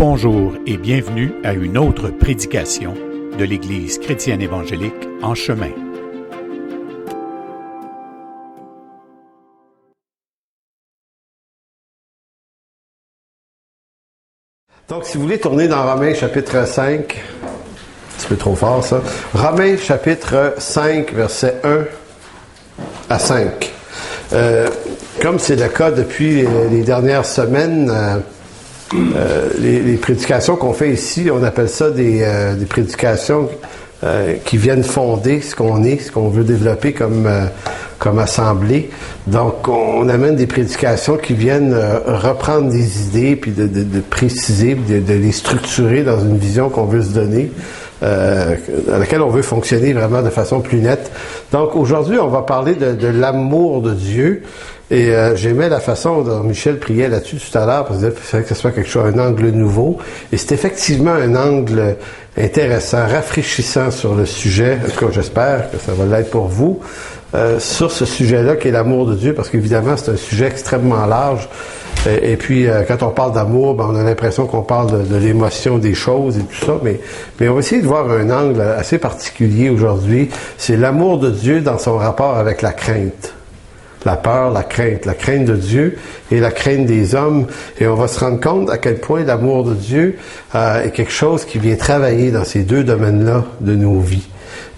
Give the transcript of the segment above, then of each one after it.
Bonjour et bienvenue à une autre prédication de l'Église chrétienne évangélique En Chemin. Donc, si vous voulez tourner dans Romains chapitre 5, un petit peu trop fort ça, Romains chapitre 5, versets 1 à 5. Comme c'est le cas depuis les dernières semaines, les prédications qu'on fait ici, on appelle ça des prédications qui viennent fonder ce qu'on est, ce qu'on veut développer comme assemblée. Donc, on amène des prédications qui viennent reprendre des idées, puis de préciser, de les structurer dans une vision qu'on veut se donner, à laquelle on veut fonctionner vraiment de façon plus nette. Donc, aujourd'hui, on va parler de l'amour de Dieu. Et j'aimais la façon dont Michel priait là-dessus tout à l'heure, parce qu'il fallait que ce soit quelque chose, un angle nouveau. Et c'est effectivement un angle intéressant, rafraîchissant sur le sujet. En tout cas, j'espère que ça va l'être pour vous. Sur ce sujet-là, qui est l'amour de Dieu, parce qu'évidemment, c'est un sujet extrêmement large. Et puis, quand on parle d'amour, on a l'impression qu'on parle de l'émotion des choses et tout ça, mais on va essayer de voir un angle assez particulier aujourd'hui. C'est l'amour de Dieu dans son rapport avec la crainte. La peur, la crainte de Dieu et la crainte des hommes. Et on va se rendre compte à quel point l'amour de Dieu est quelque chose qui vient travailler dans ces deux domaines-là de nos vies.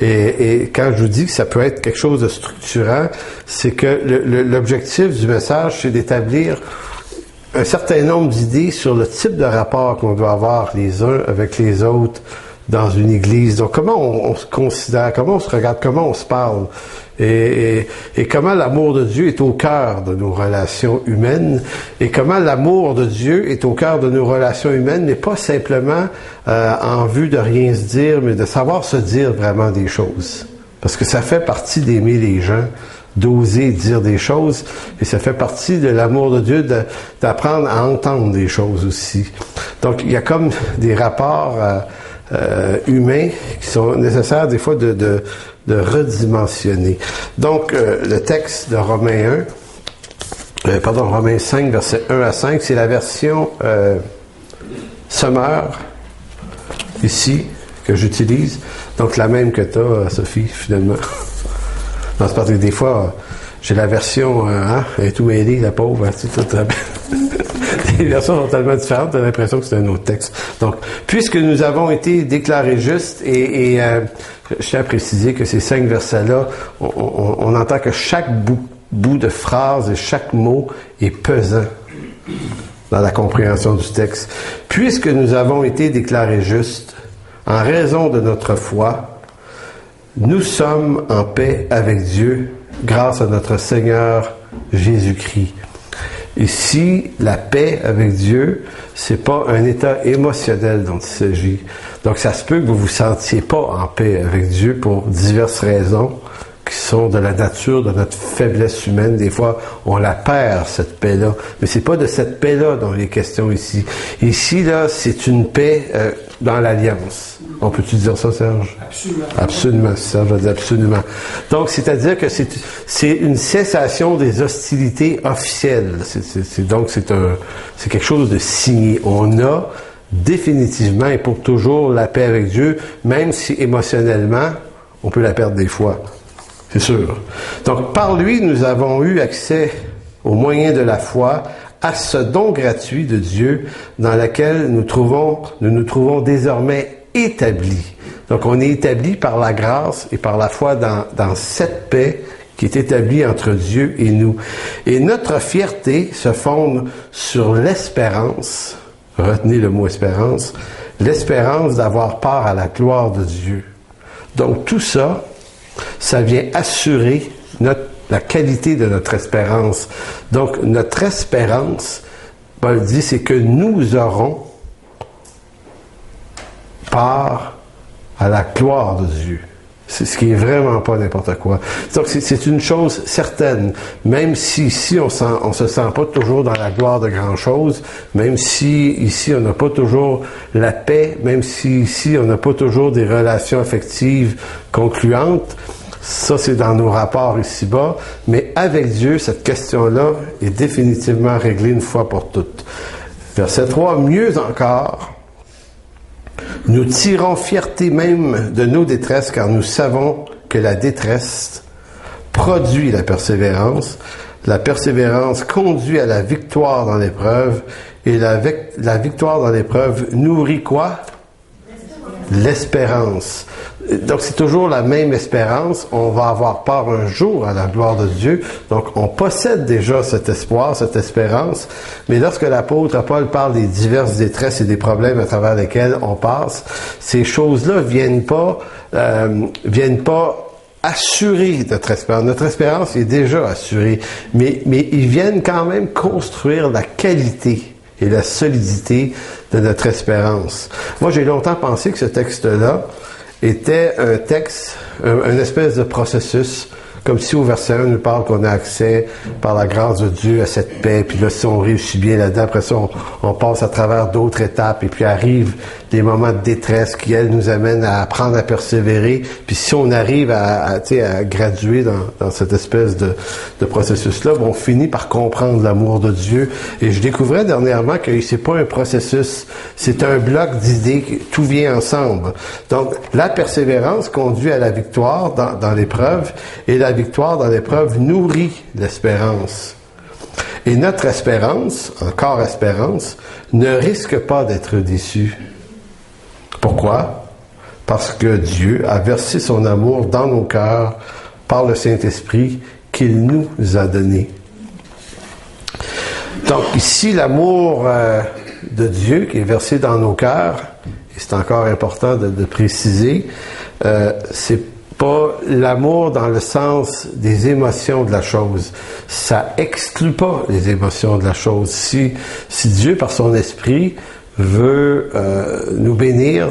Et quand je vous dis que ça peut être quelque chose de structurant, c'est que l'objectif du message, c'est d'établir un certain nombre d'idées sur le type de rapport qu'on doit avoir les uns avec les autres dans une église. Donc, comment on se considère, comment on se regarde, comment on se parle, et comment l'amour de Dieu est au cœur de nos relations humaines, et comment l'amour de Dieu est au cœur de nos relations humaines, mais pas simplement en vue de rien se dire, mais de savoir se dire vraiment des choses. Parce que ça fait partie d'aimer les gens, d'oser dire des choses, et ça fait partie de l'amour de Dieu d'apprendre à entendre des choses aussi. Donc, il y a comme des rapports humains qui sont nécessaires des fois de redimensionner. Donc, le texte de Romains 5, versets 1 à 5, c'est la version Sommaire, ici, que j'utilise. Donc, la même que tu as, Sophie, finalement. Non, c'est parce que des fois, j'ai la version, elle est tout mêlée, la pauvre, les versions sont tellement différentes, tu as l'impression que c'est un autre texte. Donc, puisque nous avons été déclarés justes, et je tiens à préciser que ces 5 versets-là, on entend que chaque bout de phrase et chaque mot est pesant dans la compréhension du texte. Puisque nous avons été déclarés justes, en raison de notre foi, nous sommes en paix avec Dieu grâce à notre Seigneur Jésus-Christ. Ici, la paix avec Dieu, c'est pas un état émotionnel dont il s'agit. Donc, ça se peut que vous vous sentiez pas en paix avec Dieu pour diverses raisons qui sont de la nature de notre faiblesse humaine. Des fois, on la perd, cette paix-là. Mais c'est pas de cette paix-là dont il est question ici. Ici, là, c'est une paix dans l'alliance. On peut-tu dire ça, Serge? Absolument. Absolument, Serge a dit absolument. Donc, c'est-à-dire que c'est une cessation des hostilités officielles. C'est quelque chose de signé. On a définitivement et pour toujours la paix avec Dieu, même si émotionnellement, on peut la perdre des fois. C'est sûr. Donc, par lui, nous avons eu accès, au moyen de la foi, à ce don gratuit de Dieu dans lequel nous nous trouvons désormais établis. Donc, on est établis par la grâce et par la foi dans cette paix qui est établie entre Dieu et nous. Et notre fierté se fonde sur l'espérance, retenez le mot espérance, l'espérance d'avoir part à la gloire de Dieu. Donc, tout ça, ça vient assurer la qualité de notre espérance. Donc, notre espérance, Paul dit, c'est que nous aurons part à la gloire de Dieu. C'est ce qui est vraiment pas n'importe quoi. Donc, c'est une chose certaine. Même si ici, on se sent pas toujours dans la gloire de grand chose, même si ici, on n'a pas toujours la paix, même si ici, on n'a pas toujours des relations affectives concluantes, ça, c'est dans nos rapports ici-bas. Mais avec Dieu, cette question-là est définitivement réglée une fois pour toutes. Verset 3, mieux encore, Nous tirons fierté même de nos détresses, car nous savons que la détresse produit la persévérance. La persévérance conduit à la victoire dans l'épreuve. Et la victoire dans l'épreuve nourrit quoi? L'espérance. Donc, c'est toujours la même espérance. On va avoir part un jour à la gloire de Dieu. Donc, on possède déjà cet espoir, cette espérance. Mais lorsque l'apôtre Paul parle des diverses détresses et des problèmes à travers lesquels on passe, ces choses-là viennent pas assurer notre espérance. Notre espérance est déjà assurée. Mais ils viennent quand même construire la qualité et la solidité de notre espérance. Moi, j'ai longtemps pensé que ce texte-là était un texte, une espèce de processus, comme si au verset 1 nous parle qu'on a accès par la grâce de Dieu à cette paix, puis là, si on réussit bien là-dedans, après ça, on passe à travers d'autres étapes, et puis arrivent des moments de détresse qui, elles, nous amènent à apprendre à persévérer, puis si on arrive à graduer dans cette espèce de processus-là, on finit par comprendre l'amour de Dieu, et je découvrais dernièrement que c'est pas un processus, c'est un bloc d'idées, tout vient ensemble. Donc, la persévérance conduit à la victoire dans l'épreuve, et la victoire dans l'épreuve nourrit l'espérance. Et notre espérance, encore espérance, ne risque pas d'être déçue. Pourquoi? Parce que Dieu a versé son amour dans nos cœurs par le Saint-Esprit qu'il nous a donné. Donc ici, l'amour de Dieu qui est versé dans nos cœurs, et c'est encore important de préciser, c'est pas l'amour dans le sens des émotions de la chose. Ça exclut pas les émotions de la chose. Si Dieu, par son esprit, veut nous bénir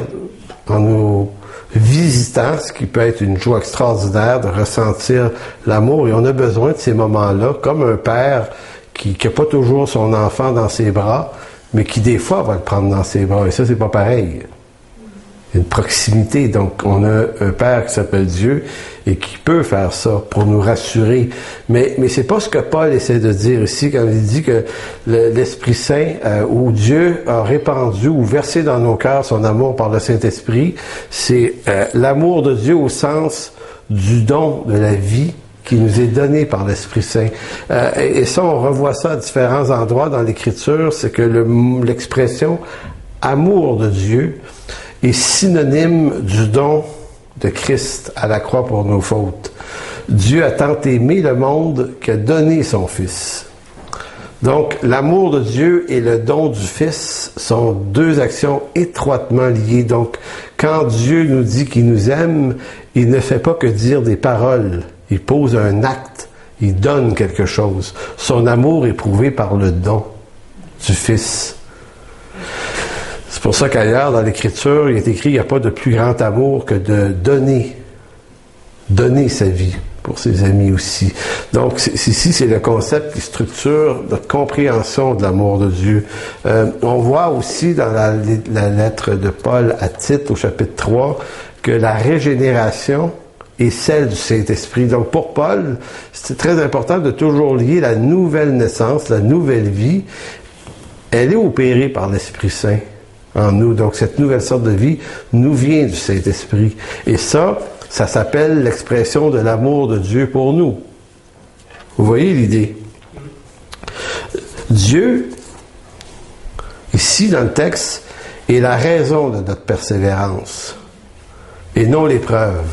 en nous visitant, ce qui peut être une joie extraordinaire de ressentir l'amour, et on a besoin de ces moments-là, comme un père qui n'a pas toujours son enfant dans ses bras, mais qui des fois va le prendre dans ses bras, et ça, c'est pas pareil. Une proximité. Donc, on a un Père qui s'appelle Dieu et qui peut faire ça pour nous rassurer. Mais c'est pas ce que Paul essaie de dire ici quand il dit que l'Esprit Saint, où Dieu a répandu ou versé dans nos cœurs son amour par le Saint-Esprit, c'est l'amour de Dieu au sens du don de la vie qui nous est donné par l'Esprit Saint. Et ça, on revoit ça à différents endroits dans l'Écriture, c'est que l'expression amour de Dieu est synonyme du don de Christ à la croix pour nos fautes. Dieu a tant aimé le monde qu'il a donné son Fils. Donc, l'amour de Dieu et le don du Fils sont deux actions étroitement liées. Donc, quand Dieu nous dit qu'il nous aime, il ne fait pas que dire des paroles. Il pose un acte. Il donne quelque chose. Son amour est prouvé par le don du Fils. C'est pour ça qu'ailleurs, dans l'Écriture, il est écrit qu'il n'y a pas de plus grand amour que de donner sa vie pour ses amis aussi. Donc, ici, c'est le concept qui structure notre compréhension de l'amour de Dieu. On voit aussi dans la lettre de Paul à Tite, au chapitre 3, que la régénération est celle du Saint-Esprit. Donc, pour Paul, c'est très important de toujours lier la nouvelle naissance, la nouvelle vie, elle est opérée par l'Esprit Saint en nous. Donc, cette nouvelle sorte de vie nous vient du Saint-Esprit. Et ça s'appelle l'expression de l'amour de Dieu pour nous. Vous voyez l'idée? Dieu, ici dans le texte, est la raison de notre persévérance et non l'épreuve.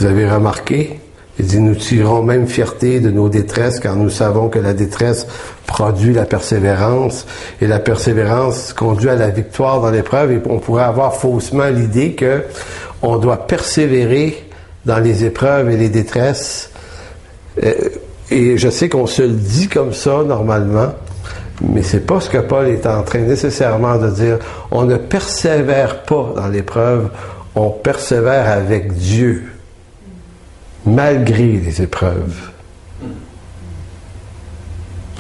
Vous avez remarqué? Il dit, nous tirons même fierté de nos détresses, car nous savons que la détresse produit la persévérance, et la persévérance conduit à la victoire dans l'épreuve, et on pourrait avoir faussement l'idée que on doit persévérer dans les épreuves et les détresses. Et je sais qu'on se le dit comme ça, normalement, mais c'est pas ce que Paul est en train nécessairement de dire. On ne persévère pas dans l'épreuve, on persévère avec Dieu. Malgré les épreuves.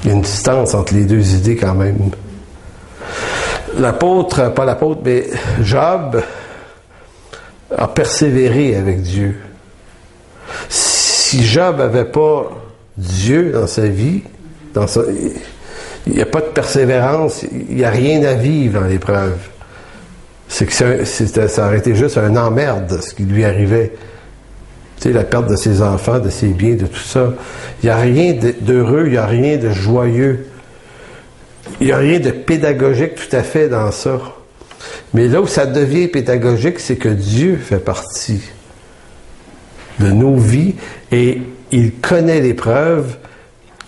Il y a une distance entre les deux idées quand même. Pas l'apôtre, mais Job a persévéré avec Dieu. Si Job n'avait pas Dieu dans sa vie, il n'y a pas de persévérance, il n'y a rien à vivre dans l'épreuve. c'est que ça aurait été juste un emmerde, ce qui lui arrivait. Tu sais, la perte de ses enfants, de ses biens, de tout ça. Il n'y a rien d'heureux, il n'y a rien de joyeux. Il n'y a rien de pédagogique tout à fait dans ça. Mais là où ça devient pédagogique, c'est que Dieu fait partie de nos vies et il connaît l'épreuve,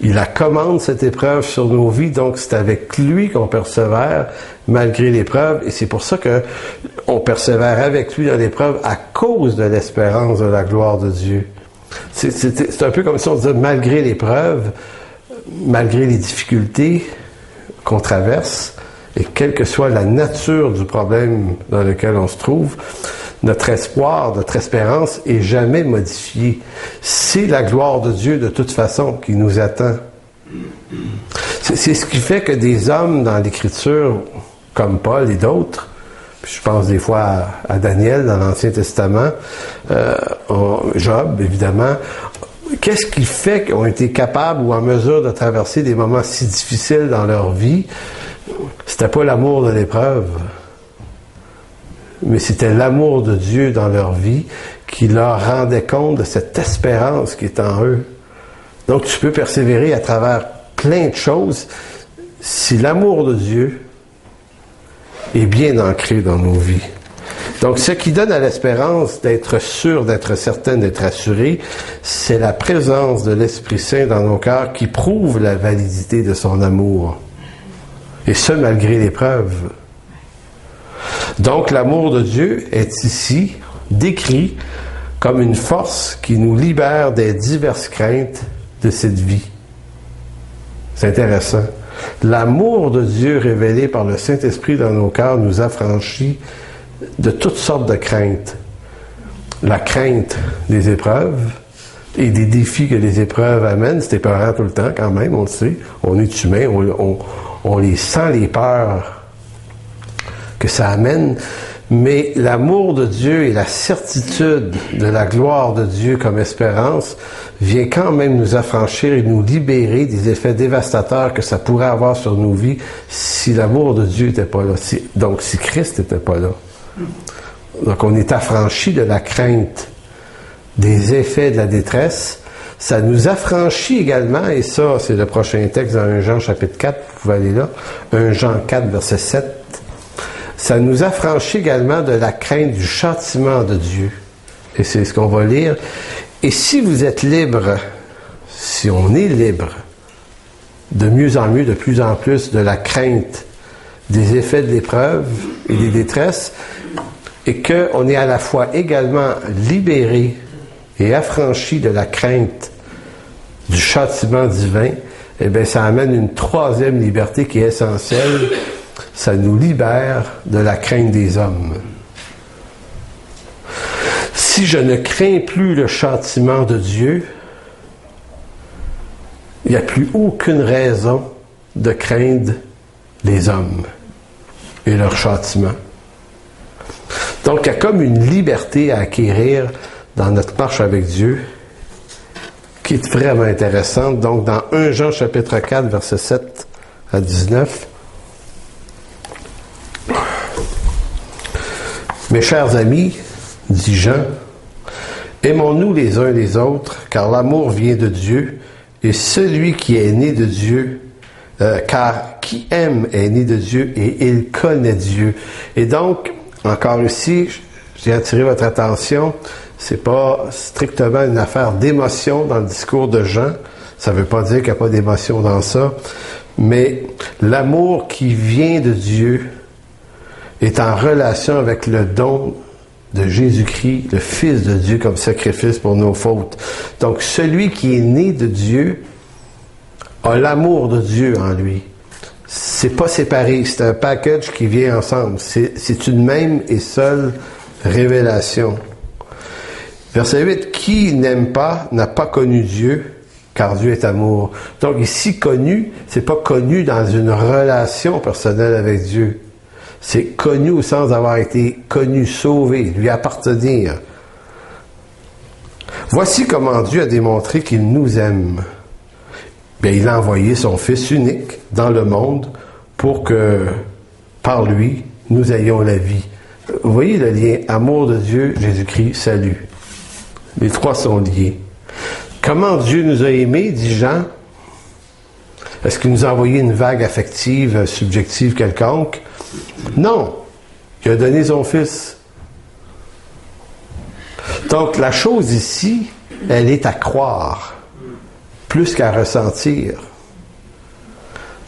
il la commande cette épreuve sur nos vies, donc c'est avec lui qu'on persévère malgré l'épreuve et c'est pour ça qu'on persévère avec lui dans l'épreuve à cause de l'espérance de la gloire de Dieu. C'est un peu comme si on disait malgré l'épreuve, malgré les difficultés qu'on traverse et quelle que soit la nature du problème dans lequel on se trouve, notre espoir, notre espérance est jamais modifié. C'est la gloire de Dieu de toute façon qui nous attend. C'est ce qui fait que des hommes dans l'Écriture, comme Paul et d'autres, je pense des fois à Daniel dans l'Ancien Testament, Job évidemment, qu'est-ce qui fait qu'ils ont été capables ou en mesure de traverser des moments si difficiles dans leur vie? C'était pas l'amour de l'épreuve, mais c'était l'amour de Dieu dans leur vie qui leur rendait compte de cette espérance qui est en eux. Donc tu peux persévérer à travers plein de choses si l'amour de Dieu est bien ancré dans nos vies. Donc ce qui donne à l'espérance d'être sûr, d'être certain, d'être assuré, c'est la présence de l'Esprit Saint dans nos cœurs qui prouve la validité de son amour. Et ce, malgré l'épreuve. Donc, l'amour de Dieu est ici décrit comme une force qui nous libère des diverses craintes de cette vie. C'est intéressant. L'amour de Dieu révélé par le Saint-Esprit dans nos cœurs nous affranchit de toutes sortes de craintes. La crainte des épreuves et des défis que les épreuves amènent, c'est épeurant tout le temps quand même, on le sait. On est humain, on les sent, les peurs que ça amène, mais l'amour de Dieu et la certitude de la gloire de Dieu comme espérance vient quand même nous affranchir et nous libérer des effets dévastateurs que ça pourrait avoir sur nos vies si l'amour de Dieu n'était pas là, donc si Christ n'était pas là. Donc on est affranchi de la crainte, des effets de la détresse. Ça nous affranchit également, et ça, c'est le prochain texte dans 1 Jean chapitre 4, vous pouvez aller là, 1 Jean 4, verset 7. Ça nous affranchit également de la crainte du châtiment de Dieu. Et c'est ce qu'on va lire. Et si vous êtes libre, si on est libre, de mieux en mieux, de plus en plus, de la crainte des effets de l'épreuve et des détresses, et qu'on est à la fois également libéré et affranchi de la crainte du châtiment divin, eh bien, ça amène une troisième liberté qui est essentielle. Ça nous libère de la crainte des hommes. Si je ne crains plus le châtiment de Dieu, il n'y a plus aucune raison de craindre les hommes et leur châtiment. Donc, il y a comme une liberté à acquérir dans notre marche avec Dieu qui est vraiment intéressante. Donc, dans 1 Jean chapitre 4, versets 7 à 19, « Mes chers amis, dit Jean, aimons-nous les uns les autres, car l'amour vient de Dieu, et celui qui est né de Dieu, car qui aime est né de Dieu, et il connaît Dieu. » Et donc, encore ici, j'ai attiré votre attention, c'est pas strictement une affaire d'émotion dans le discours de Jean, ça veut pas dire qu'il n'y a pas d'émotion dans ça, mais l'amour qui vient de Dieu est en relation avec le don de Jésus-Christ, le Fils de Dieu, comme sacrifice pour nos fautes. Donc, celui qui est né de Dieu a l'amour de Dieu en lui. C'est pas séparé, c'est un package qui vient ensemble. C'est une même et seule révélation. Verset 8, « Qui n'aime pas n'a pas connu Dieu, car Dieu est amour. » Donc ici, connu, c'est pas connu dans une relation personnelle avec Dieu. C'est connu au sens d'avoir été connu, sauvé, lui appartenir. Voici comment Dieu a démontré qu'il nous aime. Bien, il a envoyé son Fils unique dans le monde pour que, par lui, nous ayons la vie. Vous voyez le lien amour de Dieu, Jésus-Christ, salut. Les trois sont liés. Comment Dieu nous a aimés, dit Jean? Est-ce qu'il nous a envoyé une vague affective, subjective quelconque? Non. Il a donné son Fils. Donc, la chose ici, elle est à croire, plus qu'à ressentir.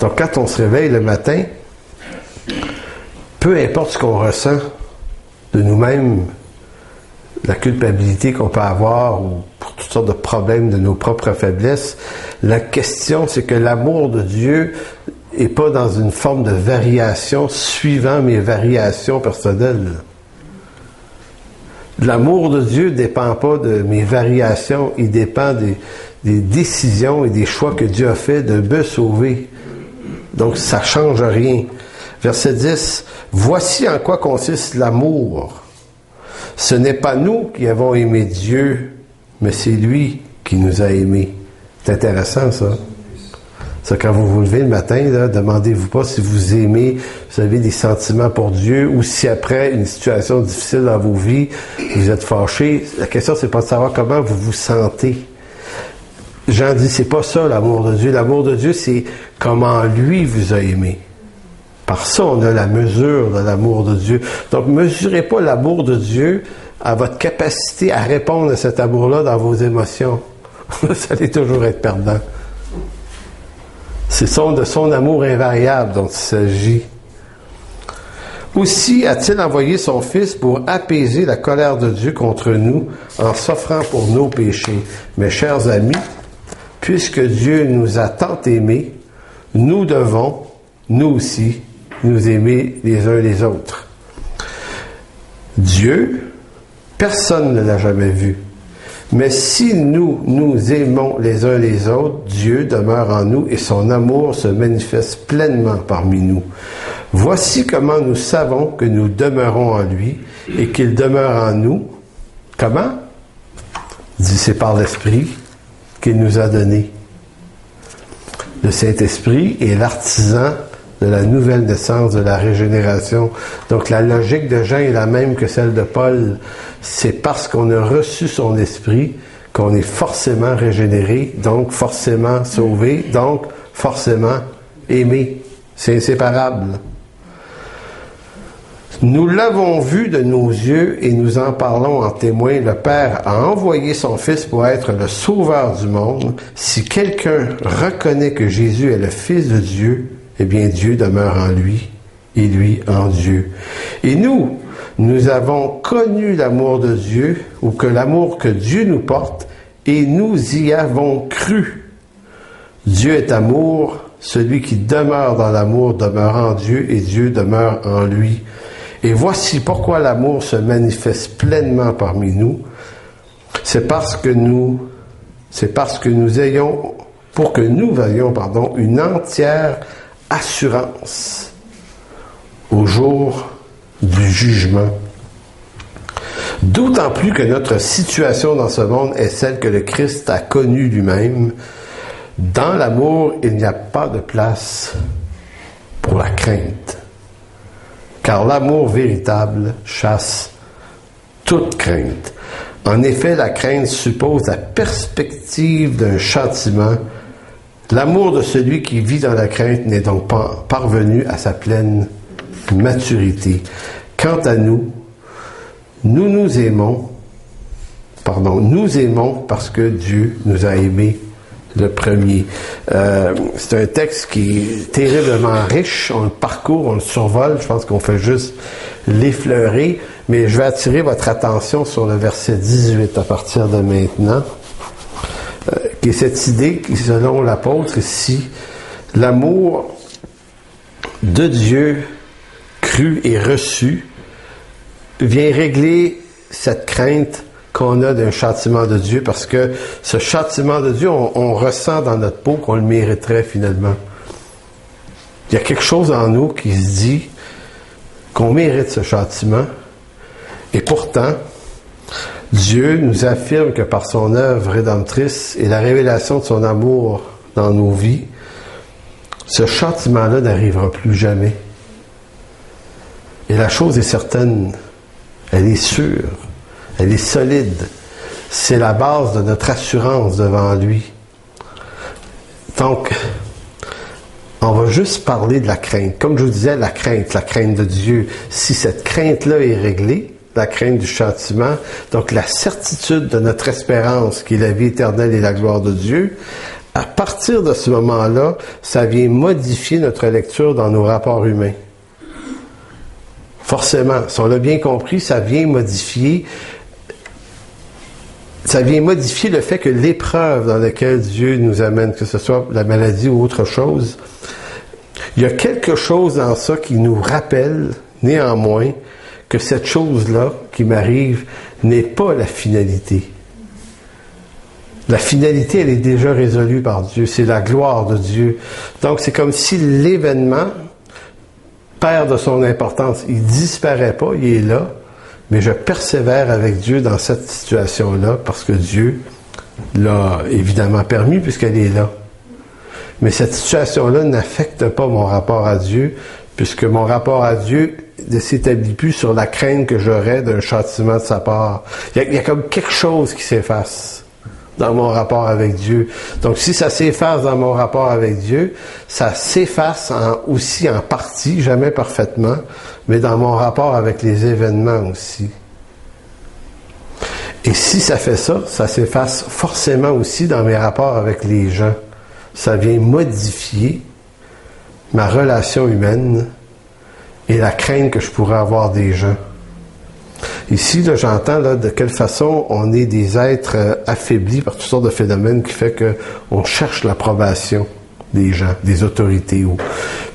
Donc, quand on se réveille le matin, peu importe ce qu'on ressent de nous-mêmes, la culpabilité qu'on peut avoir ou pour toutes sortes de problèmes de nos propres faiblesses, la question, c'est que l'amour de Dieu n'est pas dans une forme de variation suivant mes variations personnelles. L'amour de Dieu ne dépend pas de mes variations, il dépend des décisions et des choix que Dieu a fait de me sauver. Donc, ça ne change rien. Verset 10, « Voici en quoi consiste l'amour. Ce n'est pas nous qui avons aimé Dieu, mais c'est lui qui nous a aimés. » C'est intéressant, ça. Ça, quand vous vous levez le matin, là, demandez-vous pas si vous aimez, vous avez des sentiments pour Dieu, ou si après une situation difficile dans vos vies, vous êtes fâché. La question, c'est pas de savoir comment vous vous sentez. Jean dit, c'est pas ça l'amour de Dieu. L'amour de Dieu, c'est comment lui vous a aimé. Par ça, on a la mesure de l'amour de Dieu. Donc, mesurez pas l'amour de Dieu à votre capacité à répondre à cet amour-là dans vos émotions. Vous allez toujours être perdant. C'est de son amour invariable dont il s'agit. Aussi a-t-il envoyé son Fils pour apaiser la colère de Dieu contre nous en s'offrant pour nos péchés. Mes chers amis, puisque Dieu nous a tant aimés, nous devons, nous aussi, nous aimer les uns les autres. Dieu, personne ne l'a jamais vu. Mais si nous nous aimons les uns les autres, Dieu demeure en nous et son amour se manifeste pleinement parmi nous. Voici comment nous savons que nous demeurons en lui et qu'il demeure en nous. Comment? Dit, c'est par l'Esprit qu'il nous a donné. Le Saint-Esprit est l'artisan de la nouvelle naissance, de la régénération. Donc la logique de Jean est la même que celle de Paul. C'est parce qu'on a reçu son esprit qu'on est forcément régénéré, donc forcément sauvé, donc forcément aimé. C'est inséparable. Nous l'avons vu de nos yeux et nous en parlons en témoin. Le Père a envoyé son Fils pour être le sauveur du monde. Si quelqu'un reconnaît que Jésus est le Fils de Dieu, eh bien Dieu demeure en lui et lui en Dieu. Et nous avons connu l'amour de Dieu, ou que l'amour que Dieu nous porte, et nous y avons cru. Dieu est amour, celui qui demeure dans l'amour demeure en Dieu, et Dieu demeure en lui. Et voici pourquoi l'amour se manifeste pleinement parmi nous. C'est parce que nous ayons une entière assurance au jour du jugement. D'autant plus que notre situation dans ce monde est celle que le Christ a connue lui-même. Dans l'amour, il n'y a pas de place pour la crainte. Car l'amour véritable chasse toute crainte. En effet, la crainte suppose la perspective d'un châtiment. L'amour de celui qui vit dans la crainte n'est donc pas parvenu à sa pleine maturité. Quant à nous, nous aimons parce que Dieu nous a aimés le premier. C'est un texte qui est terriblement riche. On le parcourt, on le survole. Je pense qu'on fait juste l'effleurer. Mais je vais attirer votre attention sur le verset 18 à partir de maintenant. Qui est cette idée qui, selon l'apôtre ici, l'amour de Dieu cru et reçu vient régler cette crainte qu'on a d'un châtiment de Dieu, parce que ce châtiment de Dieu, on ressent dans notre peau qu'on le mériterait finalement. Il y a quelque chose en nous qui se dit qu'on mérite ce châtiment, et pourtant, Dieu nous affirme que par son œuvre rédemptrice et la révélation de son amour dans nos vies, ce châtiment-là n'arrivera plus jamais. Et la chose est certaine, Elle est sûre. Elle est solide. C'est la base de notre assurance devant lui. Donc, on va juste parler de la crainte. Comme je vous disais, la crainte de Dieu. Si cette crainte-là est réglée, la crainte du châtiment, donc la certitude de notre espérance, qui est la vie éternelle et la gloire de Dieu, à partir de ce moment-là, ça vient modifier notre lecture dans nos rapports humains. Forcément, si on l'a bien compris, ça vient modifier le fait que l'épreuve dans laquelle Dieu nous amène, que ce soit la maladie ou autre chose, il y a quelque chose dans ça qui nous rappelle, néanmoins, que cette chose-là qui m'arrive n'est pas la finalité. La finalité, elle est déjà résolue par Dieu. C'est la gloire de Dieu. Donc, c'est comme si l'événement perd de son importance. Il disparaît pas, il est là, mais je persévère avec Dieu dans cette situation-là parce que Dieu l'a évidemment permis puisqu'elle est là. Mais cette situation-là n'affecte pas mon rapport à Dieu puisque mon rapport à Dieu ne s'établit plus sur la crainte que j'aurais d'un châtiment de sa part. Il y a comme quelque chose qui s'efface dans mon rapport avec Dieu. Donc, si ça s'efface dans mon rapport avec Dieu, ça s'efface aussi en partie, jamais parfaitement, mais dans mon rapport avec les événements aussi. Et si ça fait ça, ça s'efface forcément aussi dans mes rapports avec les gens. Ça vient modifier ma relation humaine et la crainte que je pourrais avoir des gens. Ici, là, j'entends là, de quelle façon on est des êtres affaiblis par toutes sortes de phénomènes qui fait qu'on cherche l'approbation des gens, des autorités. Ou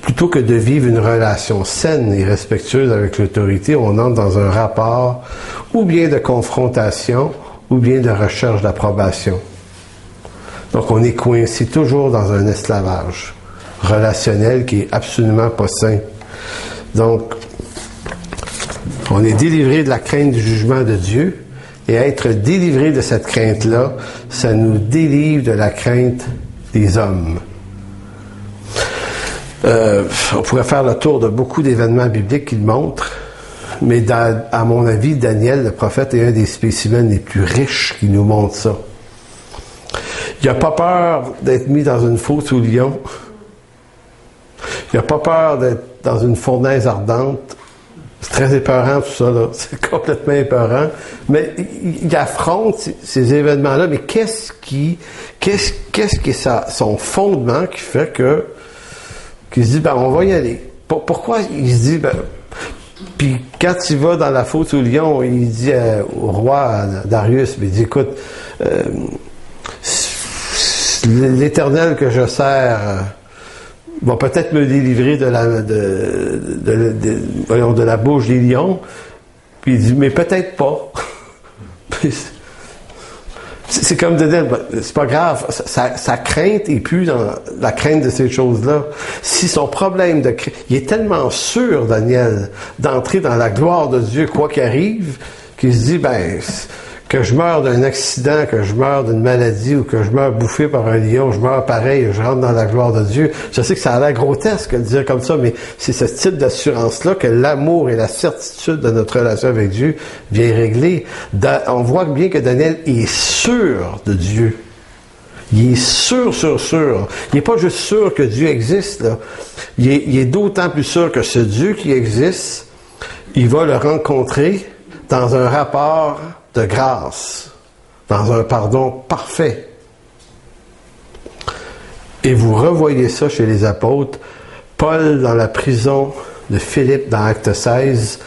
plutôt que de vivre une relation saine et respectueuse avec l'autorité, on entre dans un rapport ou bien de confrontation ou bien de recherche d'approbation. Donc, on est coincé toujours dans un esclavage relationnel qui est absolument pas sain. Donc, on est délivré de la crainte du jugement de Dieu, et être délivré de cette crainte-là, ça nous délivre de la crainte des hommes. On pourrait faire le tour de beaucoup d'événements bibliques qui le montrent, mais à mon avis, Daniel, le prophète, est un des spécimens les plus riches qui nous montre ça. Il n'a pas peur d'être mis dans une fosse au lion. Il n'a pas peur d'être dans une fournaise ardente. C'est très épeurant tout ça, là. C'est complètement épeurant. Mais il affronte ces événements-là. Mais qu'est-ce qui est son fondement qui fait qu'il se dit, on va y aller. Pourquoi il se dit, puis quand il va dans la fosse au lion, il dit au roi Darius, il dit, écoute, l'Éternel que je sers va peut-être me délivrer de la bouche des lions. Puis il dit, mais peut-être pas. C'est comme Daniel, c'est pas grave, sa crainte est plus dans la crainte de ces choses-là. Si son problème de crainte, il est tellement sûr, Daniel, d'entrer dans la gloire de Dieu, quoi qu'il arrive, qu'il se dit, que je meure d'un accident, que je meure d'une maladie ou que je meure bouffé par un lion, je meurs pareil, je rentre dans la gloire de Dieu. Je sais que ça a l'air grotesque de le dire comme ça, mais c'est ce type d'assurance-là que l'amour et la certitude de notre relation avec Dieu vient régler. On voit bien que Daniel est sûr de Dieu. Il est sûr. Il n'est pas juste sûr que Dieu existe, là. Il est d'autant plus sûr que ce Dieu qui existe, il va le rencontrer dans un rapport de grâce, dans un pardon parfait. Et vous revoyez ça chez les apôtres. Paul, dans la prison de Philippe, dans Acte 16,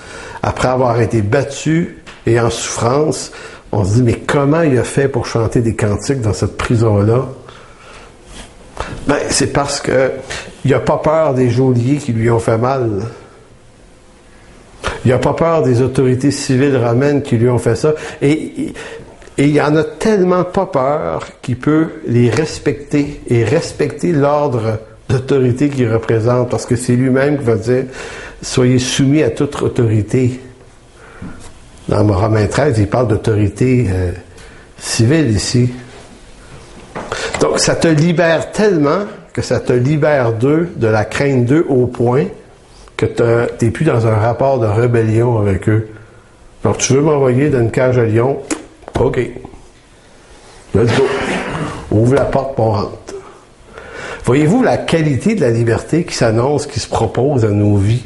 après avoir été battu et en souffrance, on se dit, mais comment il a fait pour chanter des cantiques dans cette prison-là? C'est parce que il n'a pas peur des geôliers qui lui ont fait mal. Il n'a pas peur des autorités civiles romaines qui lui ont fait ça. Et il en a tellement pas peur qu'il peut les respecter et respecter l'ordre d'autorité qu'il représente. Parce que c'est lui-même qui va dire, soyez soumis à toute autorité. Dans Romains 13, il parle d'autorité civile ici. Donc, ça te libère tellement que ça te libère d'eux, de la crainte d'eux au point que tu n'es plus dans un rapport de rébellion avec eux. Alors, tu veux m'envoyer dans une cage à lion? OK. Let's go. Ouvre la porte pour on rentre. Voyez-vous la qualité de la liberté qui s'annonce, qui se propose à nos vies?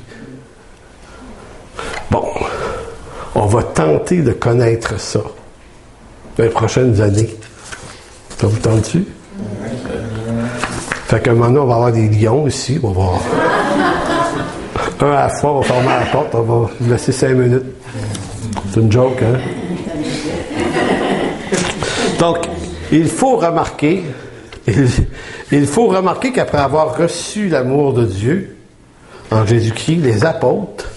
Bon, on va tenter de connaître ça dans les prochaines années. Ça vous tente-tu? Fait qu'à un moment donné, on va avoir des lions ici. On va avoir un à la fois, on va fermer la porte, on va vous laisser 5 minutes. C'est une joke, hein? Donc, il faut remarquer qu'après avoir reçu l'amour de Dieu en Jésus-Christ, les apôtres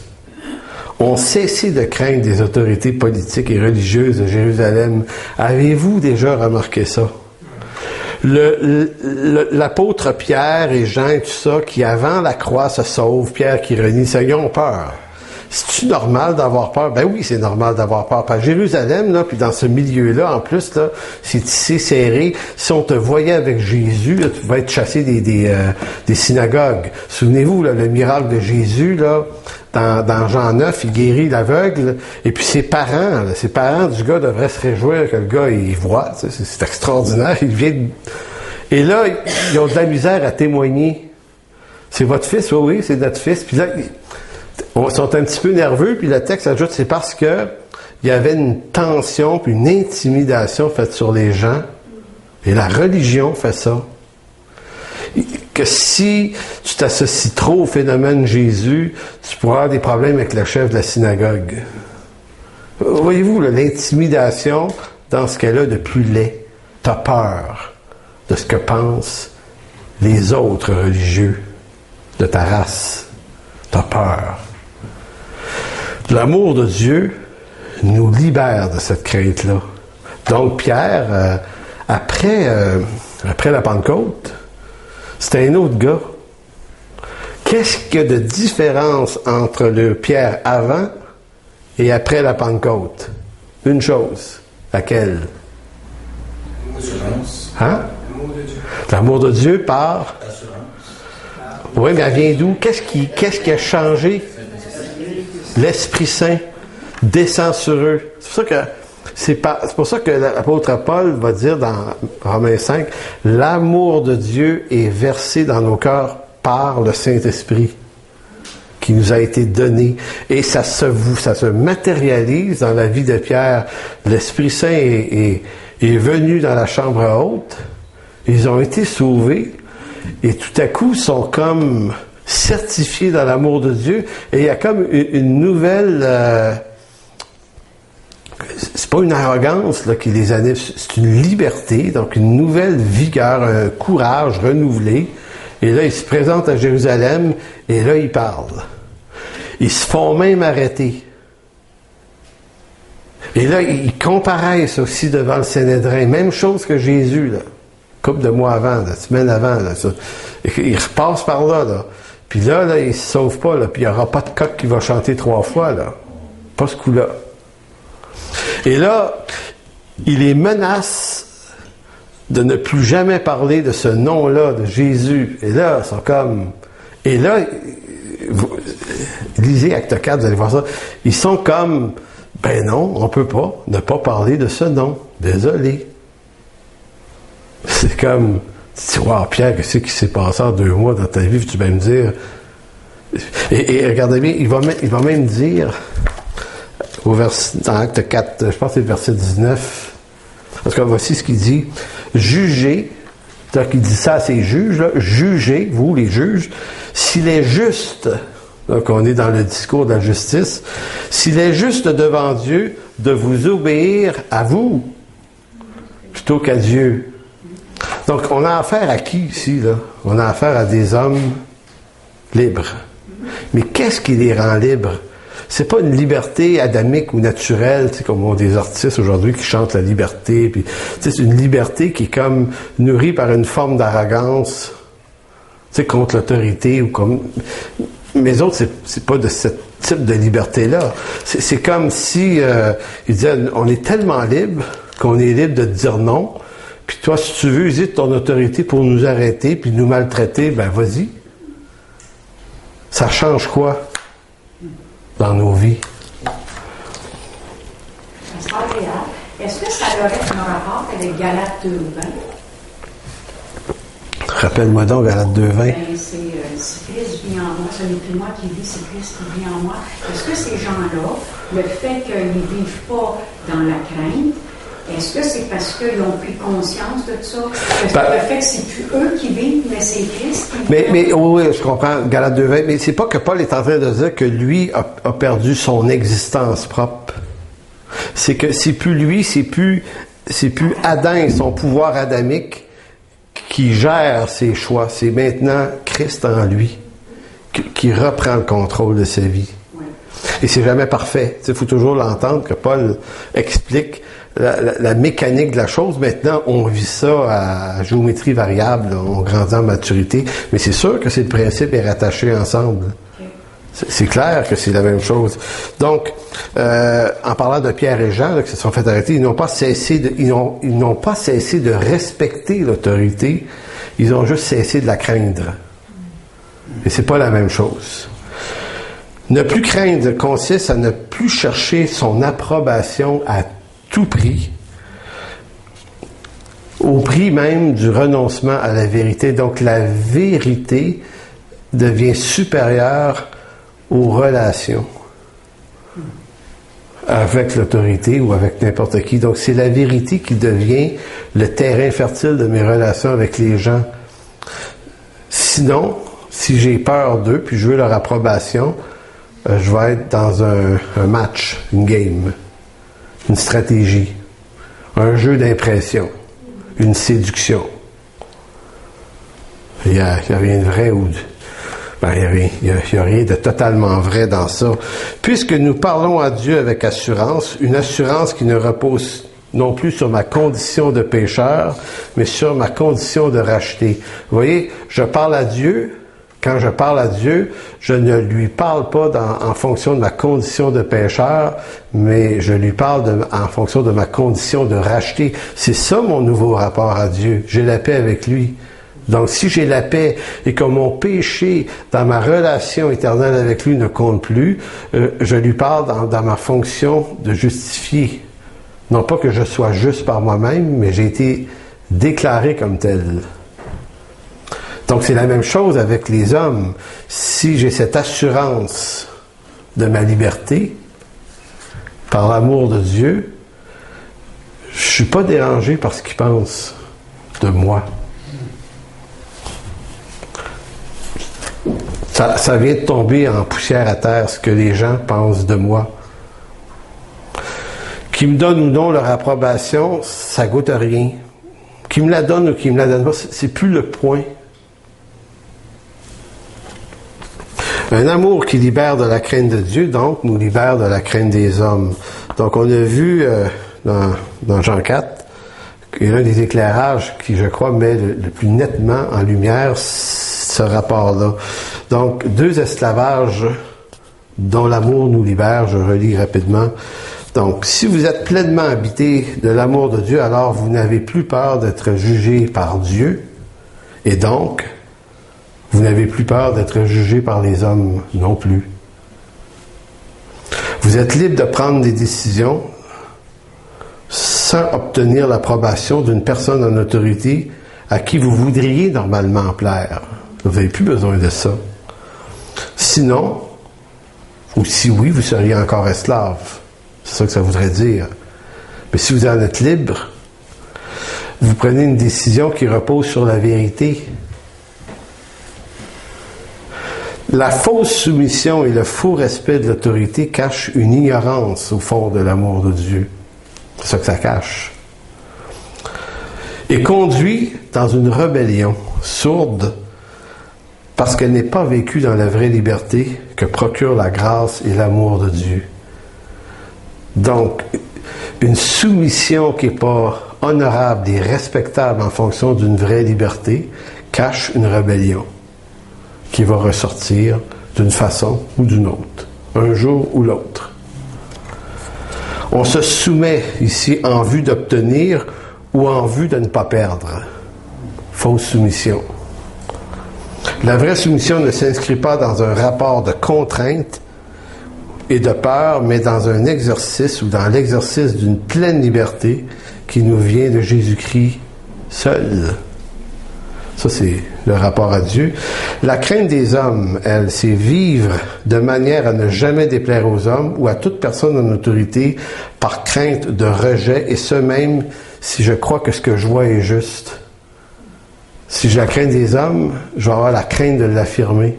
ont cessé de craindre des autorités politiques et religieuses de Jérusalem. Avez-vous déjà remarqué ça? L'apôtre Pierre et Jean et tout ça, qui avant la croix se sauvent, Pierre qui renie ça, ils ont peur. C'est-tu normal d'avoir peur? Ben oui, c'est normal d'avoir peur. Parce que Jérusalem, là, puis dans ce milieu-là, en plus, là, c'est tissé serré. Si on te voyait avec Jésus, là, tu vas être chassé des synagogues. Souvenez-vous, là, le miracle de Jésus, là, dans Jean 9, il guérit l'aveugle, et puis ses parents du gars devraient se réjouir que le gars, il voit. C'est extraordinaire. Il vient Et là, ils ont de la misère à témoigner. C'est votre fils? Oui, c'est notre fils. Puis là, ils sont un petit peu nerveux, puis le texte ajoute, c'est parce que il y avait une tension, puis une intimidation faite sur les gens, et la religion fait ça. Que si tu t'associes trop au phénomène Jésus, tu pourras avoir des problèmes avec le chef de la synagogue. Voyez-vous, l'intimidation, dans ce qu'elle a de plus laid, t'as peur de ce que pensent les autres religieux de ta race. T'as peur. L'amour de Dieu nous libère de cette crainte-là. Donc Pierre, après la Pentecôte, c'était un autre gars. Qu'est-ce qu'il y a de différence entre le Pierre avant et après la Pentecôte? Une chose. Laquelle? L'assurance. Hein? L'amour de Dieu. L'amour de Dieu par? L'assurance. Oui, mais elle vient d'où? Qu'est-ce qui a changé? L'Esprit Saint descend sur eux. C'est pour ça que l'apôtre Paul va dire dans Romains 5, l'amour de Dieu est versé dans nos cœurs par le Saint-Esprit qui nous a été donné. Et ça se matérialise dans la vie de Pierre. L'Esprit Saint est venu dans la chambre haute. Ils ont été sauvés. Et tout à coup, ils sont comme certifiés dans l'amour de Dieu. Et il y a comme une nouvelle... c'est pas une arrogance là, qui les anime, c'est une liberté, donc une nouvelle vigueur, un courage renouvelé. Et là, ils se présentent à Jérusalem, et là, ils parlent. Ils se font même arrêter. Et là, ils comparaissent aussi devant le Sanhédrin. Même chose que Jésus, là. Couple de mois avant, la semaine avant. Là, ça. Ils repassent par là, là. Puis là, ils se sauvent pas, là. Puis il n'y aura pas de coq qui va chanter 3 fois, là. Pas ce coup-là. Et là, il les menace de ne plus jamais parler de ce nom-là, de Jésus. Et là, ils sont comme... Et là, lisez Acte 4, vous allez voir ça. Ils sont comme... Ben non, on peut pas ne pas parler de ce nom. Désolé. C'est comme... Tu dis, wow, Pierre, qu'est-ce qui s'est passé en 2 mois dans ta vie? Tu vas me dire... Et regardez bien, il va même dire... dans Acte 4, je pense que c'est le verset 19. Parce que voici ce qu'il dit. Jugez, c'est-à-dire qu'il dit ça à ses juges, là, jugez, vous les juges, s'il est juste, donc on est dans le discours de la justice, s'il est juste devant Dieu de vous obéir à vous, plutôt qu'à Dieu. Donc on a affaire à qui ici, là? On a affaire à des hommes libres. Mais qu'est-ce qui les rend libres? C'est pas une liberté adamique ou naturelle, tu sais, comme on a des artistes aujourd'hui qui chantent la liberté, puis tu sais, c'est une liberté qui est comme nourrie par une forme d'arrogance, tu sais, contre l'autorité ou comme. Mais autres, c'est pas de ce type de liberté-là. C'est comme si ils disaient, on est tellement libre qu'on est libre de te dire non, puis toi, si tu veux user ton autorité pour nous arrêter puis nous maltraiter, ben vas-y. Ça change quoi dans nos vies? Pasteur Léa, est-ce que ça aurait un rapport avec Galates 2:20? Rappelle-moi donc Galates 2:20. Ben, c'est si Christ vit en moi, ce n'est plus moi qui vis, c'est Christ qui vit en moi. Est-ce que ces gens-là, le fait qu'ils ne vivent pas dans la crainte, est-ce que c'est parce qu'ils ont pris conscience de ça? Est-ce que le fait que c'est plus eux qui vivent, mais c'est Christ qui vit? Mais oui, je comprends, Galates 2:20, mais c'est pas que Paul est en train de dire que lui a perdu son existence propre. C'est que c'est plus lui, c'est plus Adam et son pouvoir adamique qui gère ses choix. C'est maintenant Christ en lui qui reprend le contrôle de sa vie. Oui. Et c'est jamais parfait. Il faut toujours l'entendre que Paul explique la mécanique de la chose. Maintenant, on vit ça à géométrie variable, on grandit en maturité. Mais c'est sûr que le principe est rattaché ensemble. C'est clair que c'est la même chose. Donc, en parlant de Pierre et Jean, là, qui se sont fait arrêter, ils n'ont pas cessé de respecter l'autorité, ils ont juste cessé de la craindre. Et c'est pas la même chose. Ne plus craindre consiste à ne plus chercher son approbation à tout prix, au prix même du renoncement à la vérité. Donc, la vérité devient supérieure aux relations avec l'autorité ou avec n'importe qui. Donc, c'est la vérité qui devient le terrain fertile de mes relations avec les gens. Sinon, si j'ai peur d'eux, puis je veux leur approbation, je vais être dans un match, une game, une stratégie, un jeu d'impression, une séduction. Il n'y a rien de vrai ou il n'y a rien de totalement vrai dans ça. Puisque nous parlons à Dieu avec assurance, une assurance qui ne repose non plus sur ma condition de pécheur, mais sur ma condition de racheté. Vous voyez, je parle à Dieu. Quand je parle à Dieu, je ne lui parle pas en fonction de ma condition de pécheur, mais je lui parle en fonction de ma condition de racheté. C'est ça mon nouveau rapport à Dieu. J'ai la paix avec lui. Donc, si j'ai la paix et que mon péché dans ma relation éternelle avec lui ne compte plus, je lui parle dans ma fonction de justifié. Non pas que je sois juste par moi-même, mais j'ai été déclaré comme tel. Donc, c'est la même chose avec les hommes. Si j'ai cette assurance de ma liberté, par l'amour de Dieu, je ne suis pas dérangé par ce qu'ils pensent de moi. Ça vient de tomber en poussière à terre, ce que les gens pensent de moi. Qu'ils me donnent ou non leur approbation, ça goûte à rien. Qu'ils me la donnent ou qu'ils me la donnent pas, c'est plus le point. Un amour qui libère de la crainte de Dieu, donc, nous libère de la crainte des hommes. Donc, on a vu dans Jean 4, et l'un des éclairages qui, je crois, met le plus nettement en lumière ce rapport-là. Donc, 2 esclavages dont l'amour nous libère, je relis rapidement. Donc, si vous êtes pleinement habité de l'amour de Dieu, alors vous n'avez plus peur d'être jugé par Dieu, et donc, vous n'avez plus peur d'être jugé par les hommes non plus. Vous êtes libre de prendre des décisions sans obtenir l'approbation d'une personne en autorité à qui vous voudriez normalement plaire. Vous n'avez plus besoin de ça. Sinon, ou si oui, vous seriez encore esclave. C'est ça que ça voudrait dire. Mais si vous en êtes libre, vous prenez une décision qui repose sur la vérité. La fausse soumission et le faux respect de l'autorité cachent une ignorance au fond de l'amour de Dieu. C'est ça que ça cache. Et conduit dans une rébellion sourde parce qu'elle n'est pas vécue dans la vraie liberté que procure la grâce et l'amour de Dieu. Donc, une soumission qui n'est pas honorable et respectable en fonction d'une vraie liberté cache une rébellion qui va ressortir d'une façon ou d'une autre, un jour ou l'autre. On se soumet ici en vue d'obtenir ou en vue de ne pas perdre. Fausse soumission. La vraie soumission ne s'inscrit pas dans un rapport de contrainte et de peur, mais dans un exercice ou dans l'exercice d'une pleine liberté qui nous vient de Jésus-Christ seul. Ça, c'est le rapport à Dieu. La crainte des hommes, elle, c'est vivre de manière à ne jamais déplaire aux hommes ou à toute personne en autorité par crainte de rejet, et ce même si je crois que ce que je vois est juste. Si j'ai la crainte des hommes, je vais avoir la crainte de l'affirmer.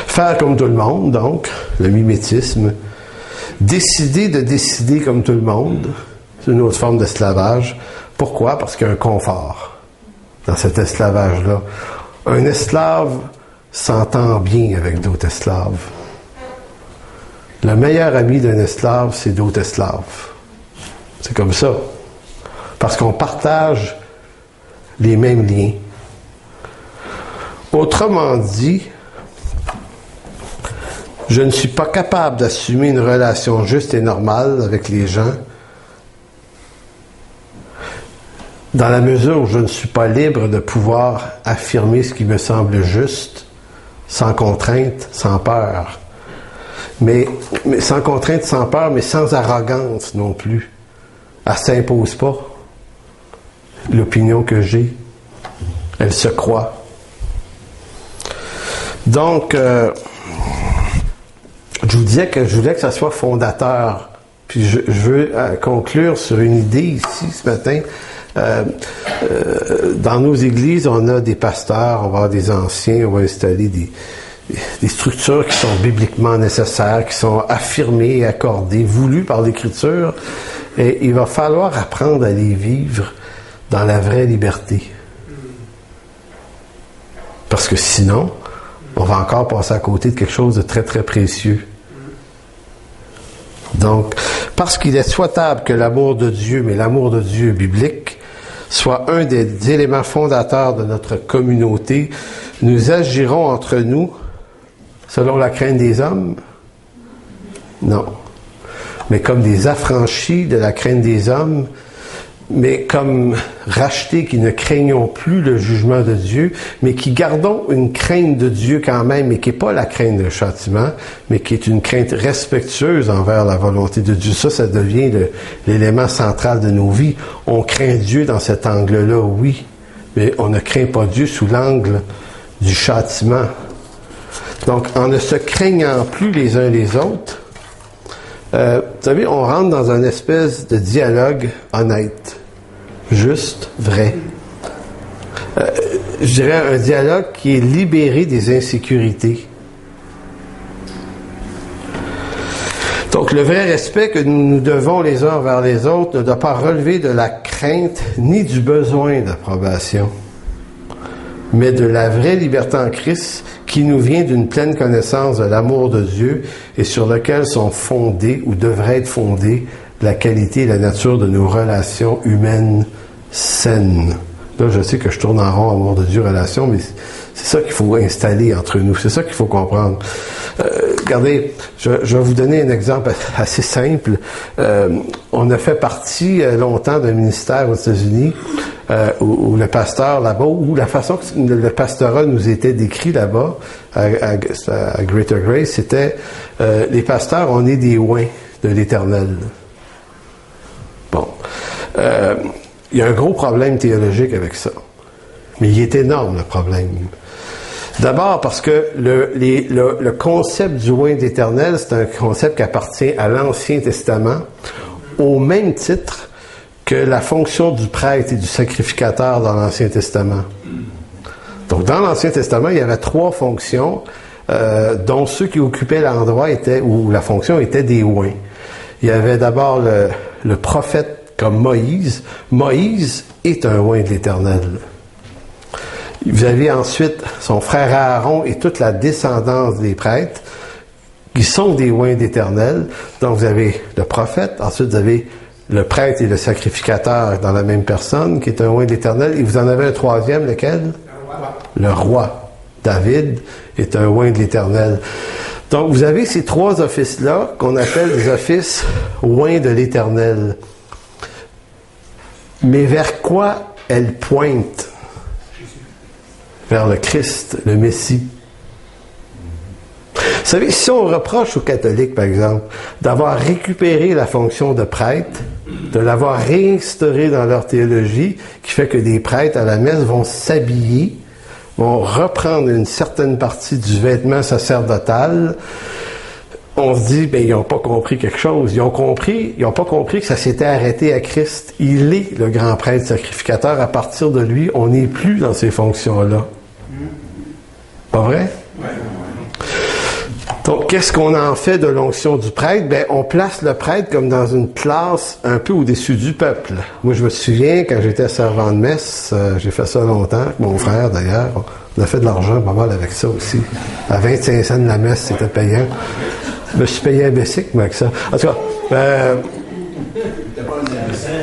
Faire comme tout le monde, donc, le mimétisme. Décider de décider comme tout le monde, c'est une autre forme d'esclavage. Pourquoi? Parce qu'il y a un confort dans cet esclavage-là. Un esclave s'entend bien avec d'autres esclaves. Le meilleur ami d'un esclave, c'est d'autres esclaves. C'est comme ça. Parce qu'on partage les mêmes liens. Autrement dit, je ne suis pas capable d'assumer une relation juste et normale avec les gens dans la mesure où je ne suis pas libre de pouvoir affirmer ce qui me semble juste, sans contrainte, sans peur. Mais sans contrainte, sans peur, mais sans arrogance non plus. Elle ne s'impose pas. L'opinion que j'ai, elle se croit. Donc, je vous disais que je voulais que ça soit fondateur. Puis je veux conclure sur une idée ici ce matin. Dans nos églises, on a des pasteurs, on va avoir des anciens, on va installer des structures qui sont bibliquement nécessaires, qui sont affirmées, accordées, voulues par l'Écriture. Et il va falloir apprendre à les vivre dans la vraie liberté. Parce que sinon, on va encore passer à côté de quelque chose de très, très précieux. Donc, parce qu'il est souhaitable que l'amour de Dieu, mais l'amour de Dieu biblique, soit un des éléments fondateurs de notre communauté, nous agirons entre nous selon la crainte des hommes? Non. Mais comme des affranchis de la crainte des hommes, mais comme rachetés qui ne craignons plus le jugement de Dieu, mais qui gardons une crainte de Dieu quand même, mais qui n'est pas la crainte d'un châtiment, mais qui est une crainte respectueuse envers la volonté de Dieu. Ça devient l'élément central de nos vies. On craint Dieu dans cet angle-là, oui, mais on ne craint pas Dieu sous l'angle du châtiment. Donc, en ne se craignant plus les uns les autres, vous savez, on rentre dans une espèce de dialogue honnête, juste, vrai. Je dirais un dialogue qui est libéré des insécurités. Donc, le vrai respect que nous devons les uns envers les autres ne doit pas relever de la crainte ni du besoin d'approbation, mais de la vraie liberté en Christ qui nous vient d'une pleine connaissance de l'amour de Dieu et sur lequel sont fondées ou devraient être fondées la qualité et la nature de nos relations humaines saines. Là, je sais que je tourne en rond, amour de Dieu, relation, mais c'est ça qu'il faut installer entre nous. C'est ça qu'il faut comprendre. Regardez, je vais vous donner un exemple assez simple. On a fait partie longtemps d'un ministère aux États-Unis où le pasteur là-bas, ou la façon que le pastorat nous était décrit là-bas, à Greater Grace, c'était les pasteurs, on est des oins de l'Éternel. Bon. Il y a un gros problème théologique avec ça. Mais il est énorme, le problème. D'abord parce que le concept du oint d'Éternel, c'est un concept qui appartient à l'Ancien Testament, au même titre que la fonction du prêtre et du sacrificateur dans l'Ancien Testament. Donc, dans l'Ancien Testament, il y avait 3 fonctions, dont ceux qui occupaient l'endroit où la fonction était des oints. Il y avait d'abord le prophète comme Moïse. Moïse est un oint de l'Éternel. Vous avez ensuite son frère Aaron et toute la descendance des prêtres qui sont des oints d'Éternel. Donc vous avez le prophète, ensuite vous avez le prêtre et le sacrificateur dans la même personne qui est un oint d'Éternel. Et vous en avez un troisième, lequel? Le roi. David est un oint de l'Éternel. Donc vous avez ces 3 offices-là qu'on appelle des offices oints de l'Éternel. Mais vers quoi elles pointent? Vers le Christ, le Messie. savez, si on reproche aux catholiques, par exemple, d'avoir récupéré la fonction de prêtre, de l'avoir réinstaurée dans leur théologie, qui fait que des prêtres à la messe vont s'habiller, vont reprendre une certaine partie du vêtement sacerdotal, on se dit, ben, ils n'ont pas compris quelque chose. Ils n'ont pas compris que ça s'était arrêté à Christ. Il est le grand prêtre sacrificateur. À partir de lui, on n'est plus dans ces fonctions-là. Pas vrai? Ouais. Donc, qu'est-ce qu'on en fait de l'onction du prêtre? Ben, on place le prêtre comme dans une classe un peu au-dessus du peuple. Moi, je me souviens, quand j'étais servant de messe, j'ai fait ça longtemps, avec mon frère d'ailleurs. On a fait de l'argent pas mal avec ça aussi. À 25 cents de la messe, c'était payant. Je me suis payé un bicycle, moi, avec ça. En tout cas,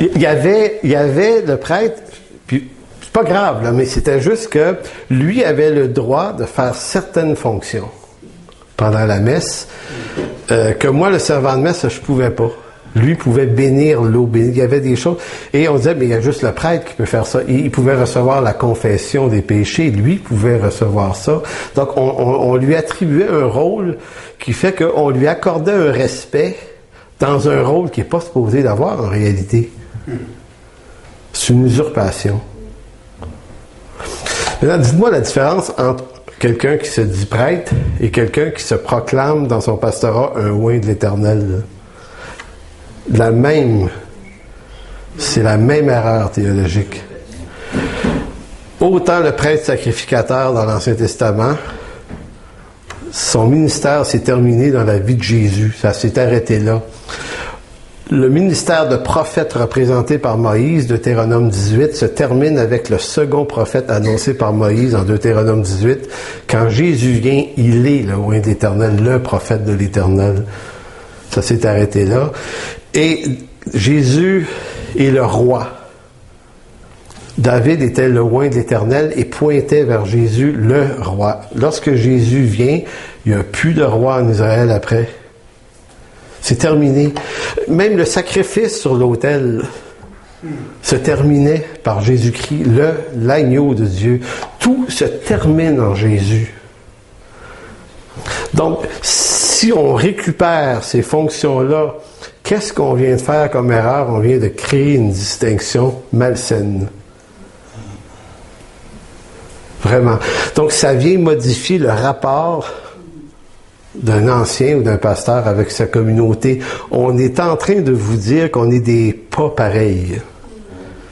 il y avait le prêtre, puis c'est pas grave, là, mais c'était juste que lui avait le droit de faire certaines fonctions pendant la messe, que moi, le servant de messe, je pouvais pas. Lui pouvait bénir l'eau, il y avait des choses. Et on disait, mais il y a juste le prêtre qui peut faire ça. Il pouvait recevoir la confession des péchés, lui pouvait recevoir ça. Donc, on lui attribuait un rôle qui fait qu'on lui accordait un respect dans un rôle qui n'est pas supposé d'avoir en réalité. C'est une usurpation. Maintenant, dites-moi la différence entre quelqu'un qui se dit prêtre et quelqu'un qui se proclame dans son pastorat un oint de l'Éternel. C'est la même erreur théologique. Autant le prêtre sacrificateur dans l'Ancien Testament, son ministère s'est terminé dans la vie de Jésus. Ça s'est arrêté là. Le ministère de prophète représenté par Moïse, Deutéronome 18, se termine avec le second prophète annoncé par Moïse en Deutéronome 18. Quand Jésus vient, il est le oint de l'Éternel, le prophète de l'Éternel. Ça s'est arrêté là. Et Jésus est le roi. David était le oint de l'Éternel et pointait vers Jésus, le roi. Lorsque Jésus vient, il n'y a plus de roi en Israël après. C'est terminé. Même le sacrifice sur l'autel se terminait par Jésus-Christ, l'agneau de Dieu. Tout se termine en Jésus. Donc, si on récupère ces fonctions-là, qu'est-ce qu'on vient de faire comme erreur? On vient de créer une distinction malsaine. Vraiment. Donc, ça vient modifier le rapport d'un ancien ou d'un pasteur avec sa communauté. On est en train de vous dire qu'on est des pas pareils.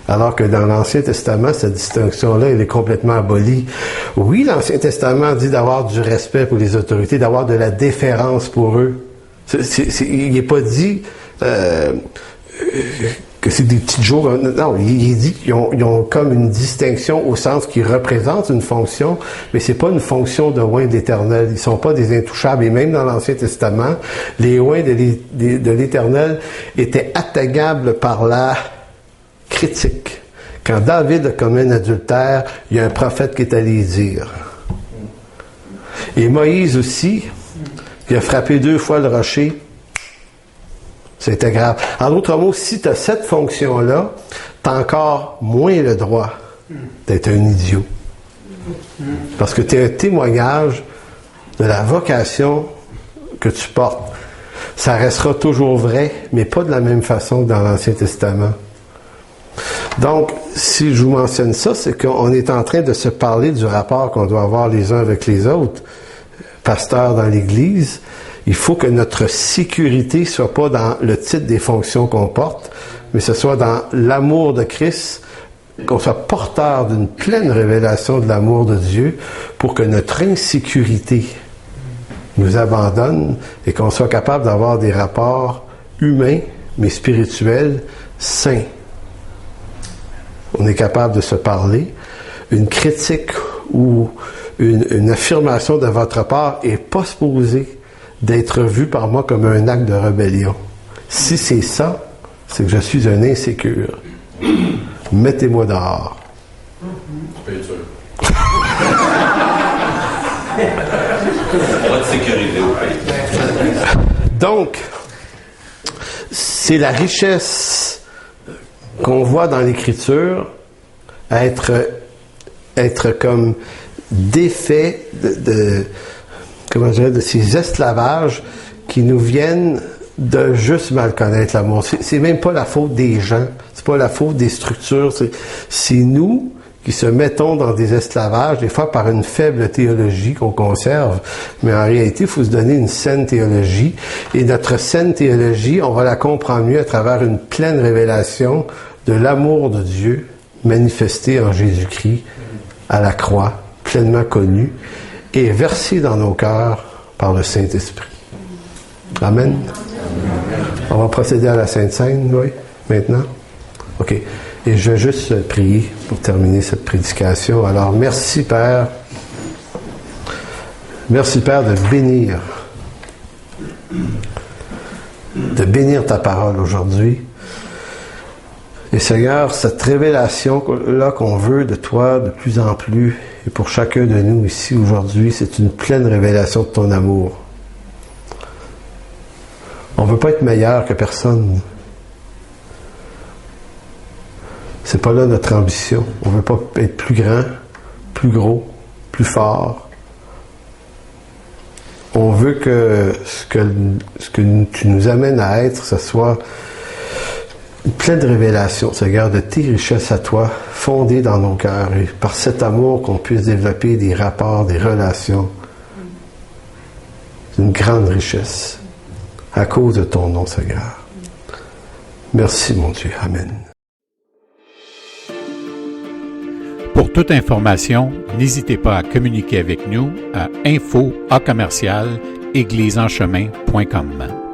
Alors que dans l'Ancien Testament, cette distinction-là, elle est complètement abolie. Oui, l'Ancien Testament dit d'avoir du respect pour les autorités, d'avoir de la déférence pour eux. Il n'est pas dit que c'est des petits jours. Non, il dit qu'ils ont comme une distinction au sens qu'ils représentent une fonction, mais c'est pas une fonction de oint de l'Éternel. Ils sont pas des intouchables. Et même dans l'Ancien Testament, les oints de l'Éternel étaient atteignables par la critique. Quand David a commis un adultère, il y a un prophète qui est allé dire. Et Moïse aussi, il a frappé 2 fois le rocher. C'était grave. En d'autres mots, si tu as cette fonction-là, tu as encore moins le droit d'être un idiot. Parce que tu es un témoignage de la vocation que tu portes. Ça restera toujours vrai, mais pas de la même façon que dans l'Ancien Testament. Donc, si je vous mentionne ça, c'est qu'on est en train de se parler du rapport qu'on doit avoir les uns avec les autres. Pasteurs dans l'Église, il faut que notre sécurité soit pas dans le titre des fonctions qu'on porte, mais ce soit dans l'amour de Christ, qu'on soit porteur d'une pleine révélation de l'amour de Dieu pour que notre insécurité nous abandonne et qu'on soit capable d'avoir des rapports humains, mais spirituels, sains. On est capable de se parler. Une critique ou une affirmation de votre part n'est pas supposée d'être vue par moi comme un acte de rébellion. Si c'est ça, c'est que je suis un insécure. Mettez-moi dehors. On va te sécuriser au pays. Donc, c'est la richesse qu'on voit dans l'Écriture être comme d'effet comment je dirais, de ces esclavages qui nous viennent de juste mal connaître l'amour. C'est même pas la faute des gens, c'est pas la faute des structures, c'est nous qui se mettons dans des esclavages, des fois par une faible théologie qu'on conserve, mais en réalité, il faut se donner une saine théologie, et notre saine théologie, on va la comprendre mieux à travers une pleine révélation de l'amour de Dieu manifesté en Jésus-Christ à la croix, pleinement connu, et versé dans nos cœurs par le Saint-Esprit. Amen. On va procéder à la Sainte Seine, oui, maintenant? OK. Et je vais juste prier pour terminer cette prédication. Alors, merci Père. Merci Père de bénir ta parole aujourd'hui. Et Seigneur, cette révélation-là qu'on veut de toi de plus en plus, et pour chacun de nous ici aujourd'hui, c'est une pleine révélation de ton amour. On ne veut pas être meilleur que personne. C'est pas là notre ambition. On veut pas être plus grand, plus gros, plus fort. On veut que ce que tu nous amènes à être, ce soit une pleine révélation, Seigneur, de tes richesses à toi, fondées dans nos cœurs, et par cet amour qu'on puisse développer des rapports, des relations. C'est une grande richesse, à cause de ton nom, Seigneur. Merci, mon Dieu. Amen. Pour toute information, n'hésitez pas à communiquer avec nous à info@église-en-chemin.com.